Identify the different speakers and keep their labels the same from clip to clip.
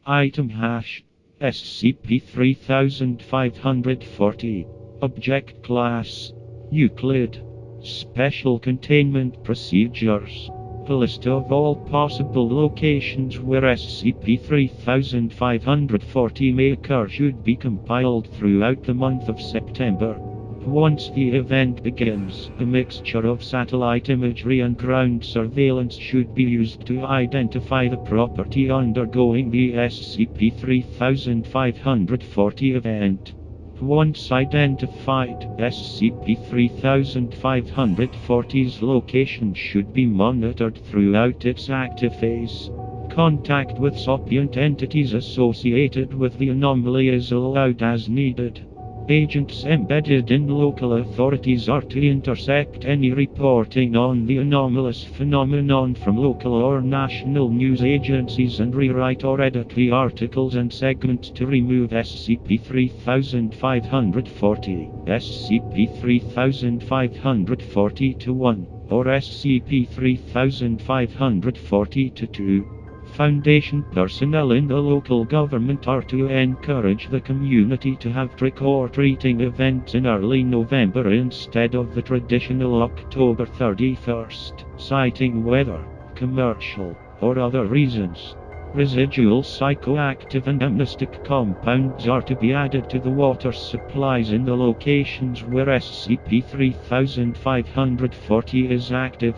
Speaker 1: Item hash SCP-3540. Object Class Euclid. Special Containment Procedures. A list of all possible locations where SCP-3540 may occur should be compiled throughout the month of September. Once the event begins, a mixture of satellite imagery and ground surveillance should be used to identify the property undergoing the SCP-3540 event. Once identified, SCP-3540's location should be monitored throughout its active phase. Contact with sapient entities associated with the anomaly is allowed as needed. Agents embedded in local authorities are to intercept any reporting on the anomalous phenomenon from local or national news agencies and rewrite or edit the articles and segments to remove SCP-3540, SCP-3540-1, or SCP-3540-2. Foundation personnel in the local government are to encourage the community to have trick-or-treating events in early November instead of the traditional October 31st, citing weather, commercial, or other reasons. Residual psychoactive and amnestic compounds are to be added to the water supplies in the locations where SCP-3540 is active.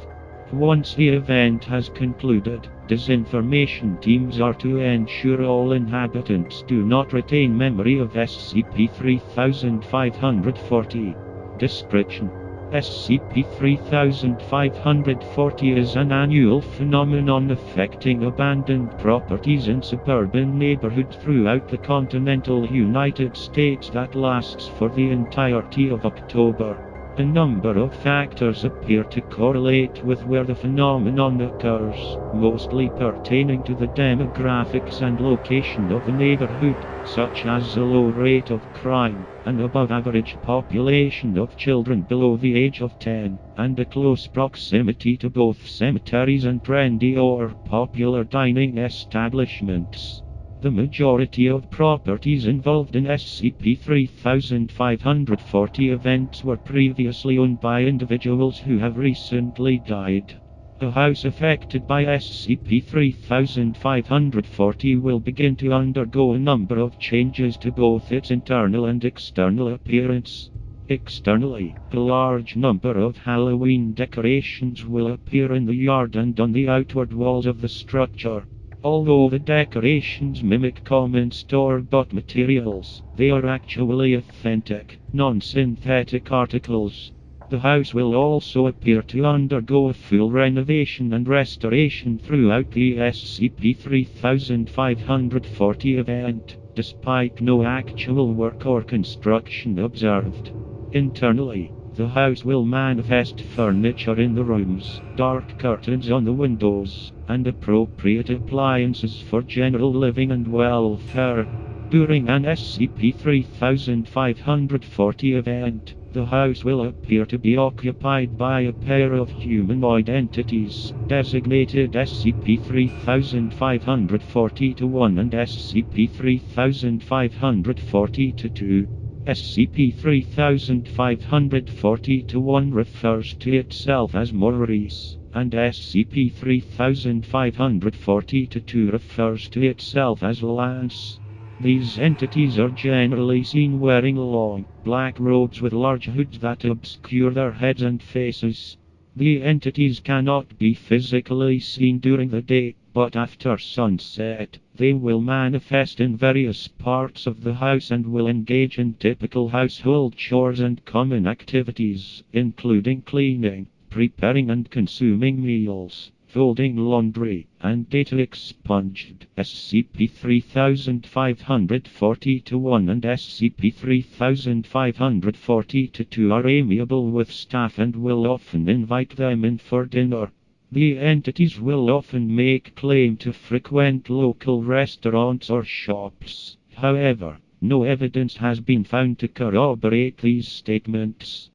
Speaker 1: Once the event has concluded, disinformation teams are to ensure all inhabitants do not retain memory of SCP-3540. Description: SCP-3540 is an annual phenomenon affecting abandoned properties in suburban neighborhoods throughout the continental United States that lasts for the entirety of October. A number of factors appear to correlate with where the phenomenon occurs, mostly pertaining to the demographics and location of the neighborhood, such as a low rate of crime, an above-average population of children below the age of 10, and a close proximity to both cemeteries and trendy or popular dining establishments. The majority of properties involved in SCP-3540 events were previously owned by individuals who have recently died. A house affected by SCP-3540 will begin to undergo a number of changes to both its internal and external appearance. Externally, a large number of Halloween decorations will appear in the yard and on the outward walls of the structure. Although the decorations mimic common store-bought materials, they are actually authentic, non-synthetic articles. The house will also appear to undergo a full renovation and restoration throughout the SCP-3540 event, despite no actual work or construction observed. Internally, the house will manifest furniture in the rooms, dark curtains on the windows, and appropriate appliances for general living and welfare. During an SCP-3540 event, the house will appear to be occupied by a pair of humanoid entities, designated SCP-3540-1 and SCP-3540-2. SCP-3540-1 refers to itself as Maurice, and SCP-3540-2 refers to itself as Lance. These entities are generally seen wearing long, black robes with large hoods that obscure their heads and faces. The entities cannot be physically seen during the day, but after sunset, they will manifest in various parts of the house and will engage in typical household chores and common activities, including cleaning, preparing and consuming meals, folding laundry, and data expunged. SCP-3540-1 and SCP-3540-2 are amiable with staff and will often invite them in for dinner. The entities will often make claim to frequent local restaurants or shops. However, no evidence has been found to corroborate these statements.